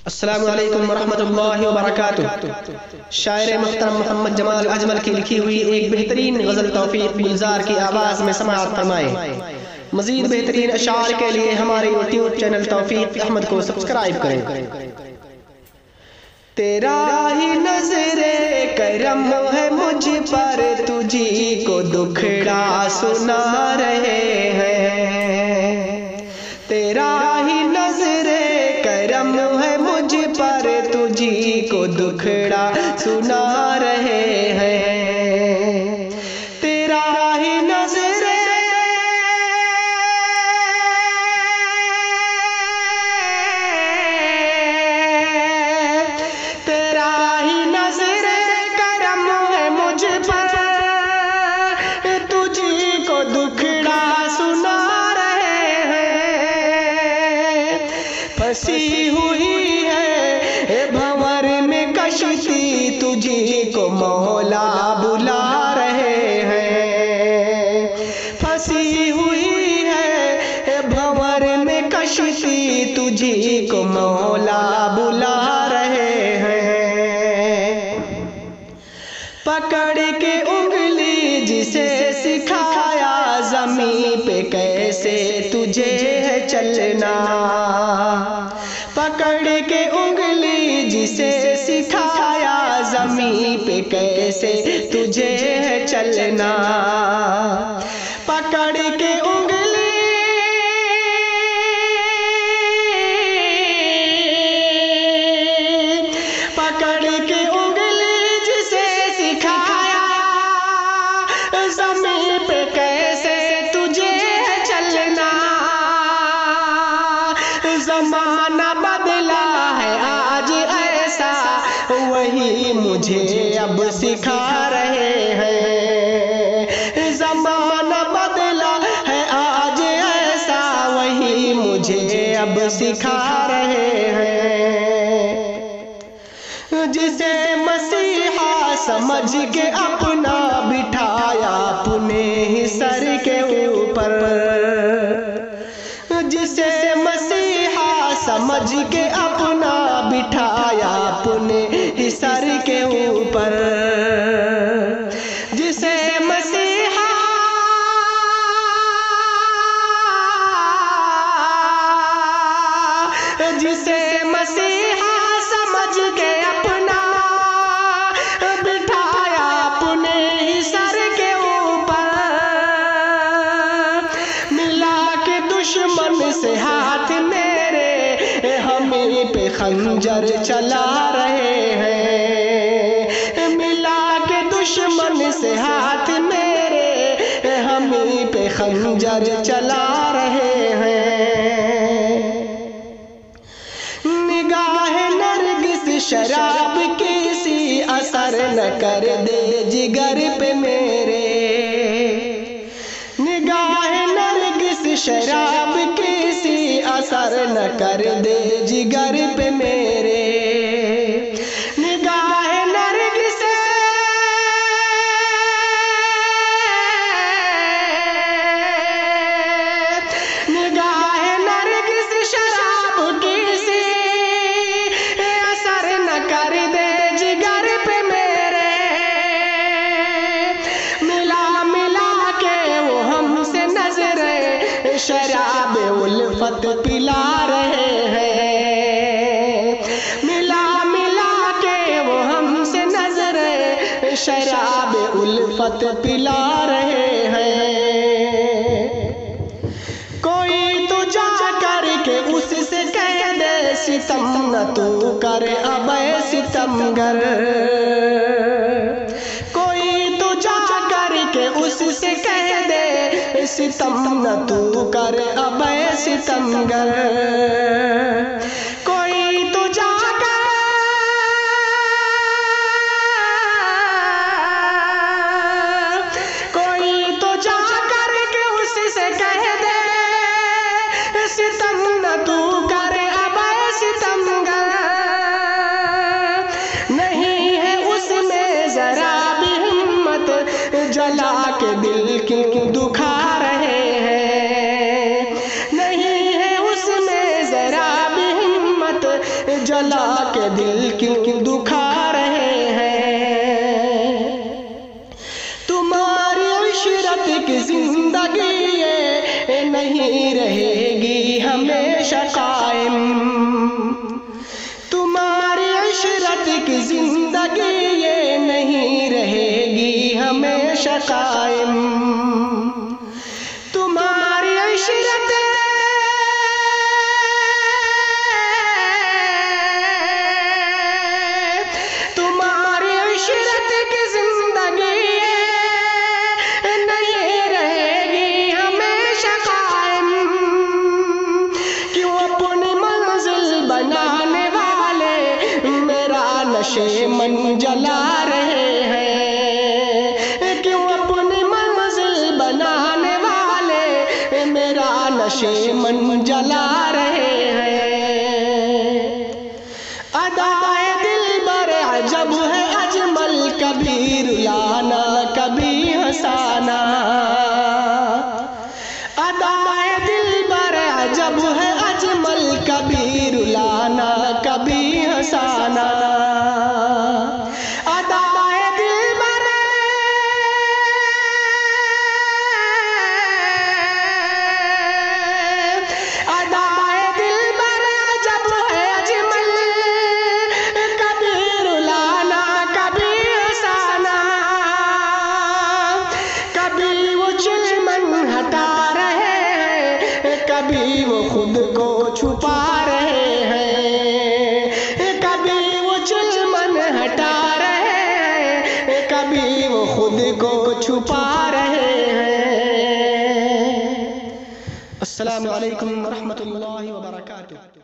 अस्सलामु अलैकुम वरहमतुल्लाहि वबरकातुह। शायर मोहतरम मोहम्मद जमाल अजमल की लिखी हुई एक बेहतरीन गज़ल तौफीक गुलजार की आवाज़ में समाअत फरमाएं। मज़ीद बेहतरीन अशार के लिए हमारे यूट्यूब चैनल तौफीक अहमद को सब्सक्राइब करें। तेरा ही नज़रे करम है मुझ पर, तुझी को दुखड़ा सुना रहे हैं। तेरा ही नज़रे करम है मुझ पर, तुझी को दुखड़ा सुना रहे हैं। तेरा ही नज़रे फंसी हुई है भंवर में कश्ती, तुझी को मौला बुला रहे हैं। फंसी हुई है भंवर में कश्ती, तुझी को मौला बुला रहे हैं। पकड़ के उंगली जिसे सिखाया, ज़मीं पे कैसे तुझे है चलना। पकड़ के उंगली जिसे सिखाया, ज़मीं पे कैसे तुझे है चलना। पकड़ के उंगली जिसे सिखाया, ज़मीं पे कैसे तुझे है चलना। ज़माना बदला है आज ऐसा, वही मुझे अब सिखा रहे हैं। ज़माना बदला है आज ऐसा, वही मुझे अब सिखा रहे हैं। जिसे मसीहा समझ के अपना बिठाया अपने ही सर के ऊपर, जिसे मसीहा समझ के अपना बिठाया अपने ही सर के ऊपर, जिसे मसीहा समझ के अपना बिठाया अपने ही सर के ऊपर, मिला के दुश्मन से हाथ मेरे, हमें पे खंजर चला रहे हैं। मिला के दुश्मन से हाथ मेरे, हमें पे खंजर चला रहे हैं। निगाह नरगिस शराब किसी असर न कर दे जिगर पे मेरे। निगाह नरगिस शराब किसी असर न कर दे जिगर पे मेरे। निगाह नरगिस शराब किसी असर न कर दे जिगर पे मेरे। मिला के वो हमसे नजरे शराब उल्फत पिला रहे हैं। मिला के वो हमसे नजरे शराब उल्फत पिला रहे हैं। कोई तो जा करके उससे कह दे, सितम न तू कर अबे सितमगर। कोई तो जा करके उससे कह दे, सितम न तू कर अबे सितमगर। कोई तो जा करके उससे कह दे, सितम न तू कर अबे सितमगर। नहीं है उसमें जरा भी हिम्मत, जला के दिल क्यों दुखा रहे हैं। नहीं है उसमें जरा भी हिम्मत, जला के दिल क्यों दुखा रहे हैं। तुम्हारी इशरत की जिंदगी ये नहीं रहेगी हमेशा कायम। तुम्हारी इशरत की जिंदगी ये नहीं रहेगी हमेशा कायम। तुम्हारी इशरत की जिंदगी नहीं रहेगी हमेशा कायम। क्यों अपनी मंजिल बनाने वाले मेरा नशे मन जला रहे हैं। क्यों अपनी मंजिल बनाने वाले मेरा नशे मन जला रहे हैं। अदाए दिलबर अजब है अजमल, कभी रुलाना कभी हंसाना। अदाए दिलबर अजब है अजमल, कभी रुलाना कभी हंसाना। अदाए दिलबर अदाए दिलबर अजब है अजमल, कभी रुलाना कभी हंसाना। कभी वो चिलमन हटा रहे हैं, कभी वो खुद को छुपा रहे हैं। कभी वो चिलमन हटा रहे हैं, कभी वो खुद को छुपा रहे हैं। अस्सलामु अलैकुम व रहमतुल्लाहि व बरकातुहू।